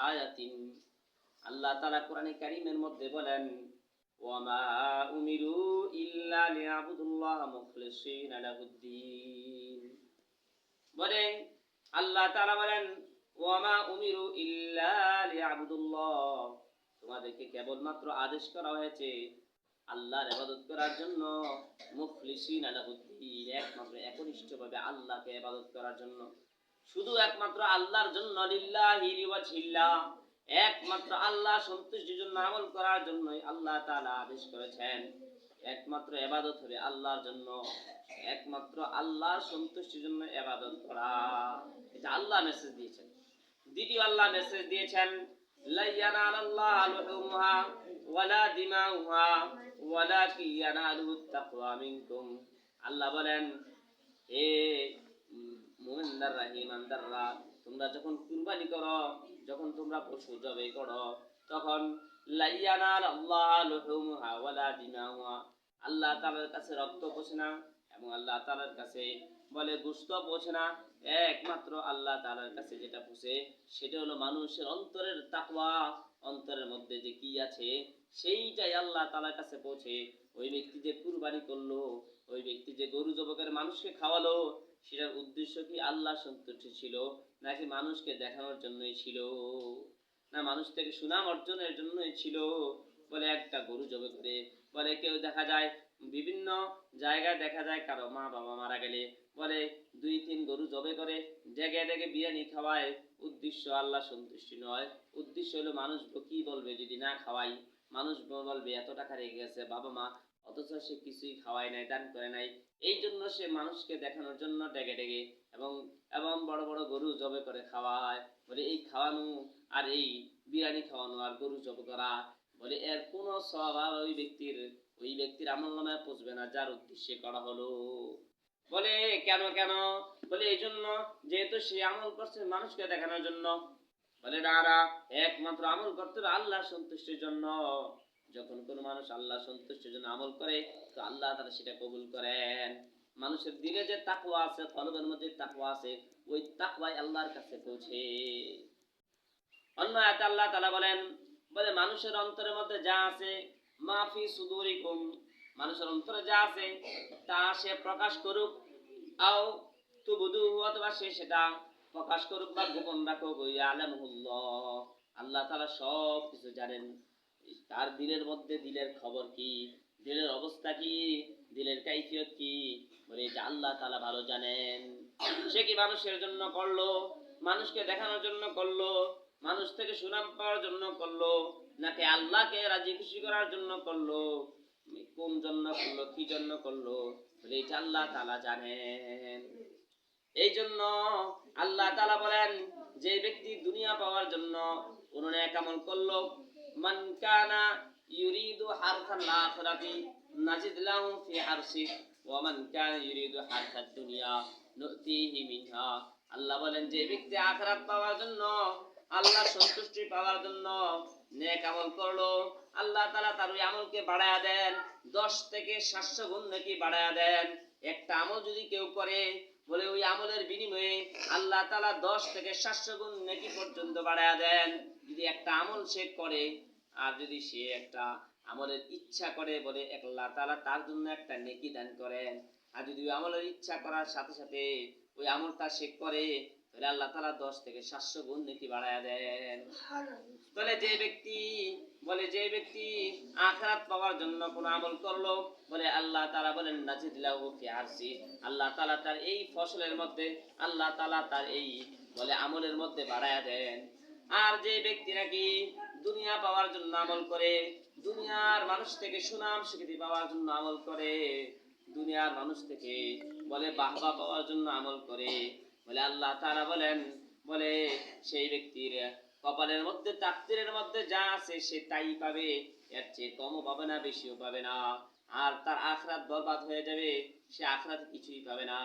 আয়াতিন, আল্লাহ তাআলা কোরআনে কারীমের মধ্যে বলেন, ওয়া মা উমিরু ইল্লা লিয়াবুদুল্লাহ মুখলিসিনা লাহুদ্দিন। বলেন আল্লাহ তাআলা বলেন, ওয়া মা উমিরু ইল্লা লিয়াবুদুল্লাহ, তোমাদেরকে কেবলমাত্র আদেশ করা হয়েছে আল্লাহর ইবাদত করার জন্য, মুখলিসিনা লাহুদ্দিন, একমাত্র একনিষ্ঠভাবে আল্লাহকে ইবাদত করার জন্য, শুধু একমাত্র আল্লাহর জন্য, লিল্লাহি লিওয়াজহিল্লাহ, একমাত্র আল্লাহ সন্তুষ্টির জন্য আমল করার জন্যই আল্লাহ তাআলা আদেশ করেছেন। একমাত্র ইবাদত হবে আল্লাহর জন্য, একমাত্র আল্লাহর সন্তুষ্টির জন্য ইবাদত করা। এটা আল্লাহ মেসেজ দিয়েছেন। দ্বিতীয় আল্লাহ মেসেজ দিয়েছেন, লা ইয়ানালাল্লাহু লুহুমুহা ওয়ালা দিমাউহা ওয়ালাকিন ইয়ানালুহুত তাকওয়া মিনকুম। আল্লাহ বলেন, হে মুমিনদাররা, ঈমানদাররা, তোমরা যখন কুরবানি করো, যখন তোমরা পশু জবাই করো, তখন লা ইয়ানালাল্লাহু লুহুমুহা ওয়ালা দিমাউহা, আল্লাহ তাআলার কাছে রক্ত পৌঁছে না এবং আল্লাহ তাআলার কাছে বলে গোশত পৌঁছে না। একমাত্র আল্লাহ তাআলার কাছে যেটা পৌঁছে সেটা হলো মানুষের অন্তরের তাকওয়া, অন্তরের মধ্যে যে কি আছে সেইটাই আল্লাহ তাআলার কাছে পৌঁছে। ওই ব্যক্তি যে কুরবানি করলো, ওই ব্যক্তি যে গরু জবাই করে মানুষকে খাওয়ালো, সেটার উদ্দেশ্য কি আল্লাহ সন্তুষ্টি ছিল, নাকি মানুষকে দেখানোর জন্যই ছিল, না মানুষ থেকে সুনাম অর্জনের জন্যই ছিল? বলে একটা গরু জবাই করে, বলে কেউ দেখা যায় বিভিন্ন জায়গায় দেখা যায় কারো মা বাবা মারা গেলে বলে 2-3 গরু জবাই করে ডেকে ডেকে বিরিয়ানি খাওয়ায়। উদ্দেশ্য আল্লাহ সন্তুষ্টি নয়, উদ্দেশ্য হলো মানুষ কি বলবে যদি না খাওয়াই, মানুষ বলবে এত টাকা রেখে গেছে বাবা মা, অথচ সে কিছুই খাওয়ায় নাই, দান করে নাই। এই জন্য সে মানুষকে দেখানোর জন্য ডেকে ডেকে এবং এবং বড় বড় গরু জবাই করে খাওয়ায়। বলে এই খাওয়ানো আর এই বিরিয়ানি খাওয়ানো আর গরু জবাই করা, বলে এর কোনো সওয়াব ওই ব্যক্তির আমলনামায় পৌঁছবে না যার উদ্দেশ্যে করা হলো। বলে কেন কেন? বলে এই জন্য, যেহেতু সে আমল করছে মানুষকে দেখানোর জন্য। বলে না, একমাত্র আমল করতে হবে আল্লাহ সন্তুষ্টির জন্য। যখন কোনো মানুষ আল্লাহ সন্তুষ্টির জন্য আমল করে, তো আল্লাহ তাআলা সেটা কবুল করেন। মানুষের দিলে যে তাকওয়া আছে, কলবের মধ্যে তাকওয়া আছে, ওই তাকওয়াই আল্লাহর কাছে পৌঁছে। অন্য আয়াতে আল্লাহ তাআলা বলেন, বলে মানুষের অন্তরের মধ্যে যা আছে, মাফি সুদুরিকুম, মানুষের অন্তরে যা আছে তা সে প্রকাশ করুক, আও তুবদু, অথবা সে সেটা প্রকাশ করুক বা গোপন রাখুক, ইয়ালামুল্লাহ, আল্লাহ তাআলা সব কিছু জানেন। তার দিলের মধ্যে দিলের খবর কি, দিলের অবস্থা কি, দিলের কাইফিয়ত কি, বলে এটা আল্লাহ তাআলা ভালো জানেন। সে কি মানুষের জন্য করলো, মানুষকে দেখানোর জন্য করলো, মানুষ থেকে সুনাম পাওয়ার জন্য করলো, নাকি আল্লাহকে রাজি খুশি করার জন্য করলো, কোন জন্য করলো, কি জন্য করলো, বলে এটা আল্লাহ তাআলা জানেন। এই জন্য আল্লাহ তাআলা বলেন, যে ব্যক্তি দুনিয়া পাওয়ার জন্য কোন নেক আমল করলো, মান কানা ইউরিদু হারসাল আখিরাতি নাজিদ লাহু ফি হারসি ওয়া মান কানা ইউরিদু হারসাদ দুনিয়া নুতিহি মিনহা। আল্লাহ বলেন, যে ব্যক্তি আখিরাত পাওয়ার জন্য, আল্লাহ সন্তুষ্টি পাওয়ার জন্য নেক আমল করলো, আল্লাহ তাআলা তার ওই আমলকে বাড়ায়া দেন, 10 থেকে 700 গুণ নাকি বাড়ায়া দেন। একটা আমল যদি কেউ করে, বলে ওই আমলের বিনিময়ে আল্লাহ তাআলা 10 থেকে 700 গুণ নেকি পর্যন্ত বাড়ায়া দেন, যদি একটা আমল সে করে। আর যদি সে একটা আমলের ইচ্ছা করে, বলে আল্লাহ তাআলা তার জন্য একটা নেকি দান করেন। আর যদি ওই আমলের ইচ্ছা করার সাথে সাথে ওই আমলটা সে করে, তাহলে আল্লাহ তাআলা 10 থেকে 700 গুণ নেকি বাড়ায়া দেন। তাহলে যে ব্যক্তি আখিরাত পাওয়ার জন্য কোন আমল করলো, বলে আল্লাহ তাআলা বলেন নাজিদ লাহু ফি আরসি, আল্লাহ তাআলা তার এই ফসলের মধ্যে, আল্লাহ তাআলা তার এই বলে আমলের মধ্যে বাড়ায়া দেন। আর যে ব্যক্তি নাকি দুনিয়া পাওয়ার জন্য আমল করে, দুনিয়ার মানুষ থেকে সুনাম স্বীকৃতি পাওয়ার জন্য আমল করে, দুনিয়ার মানুষ থেকে বলে বাহবা পাওয়ার জন্য আমল করে, বলে আল্লাহ তাআলা বলেন, বলে সেই ব্যক্তির কপালের মধ্যে, তাকদীরের মধ্যে যা আছে সে তাই পাবে, এর চেয়ে কমও পাবে না, বেশিও পাবে না। আর তার আখিরাত বরবাদ হয়ে যাবে, সে আখিরাতে কিছুই পাবে না।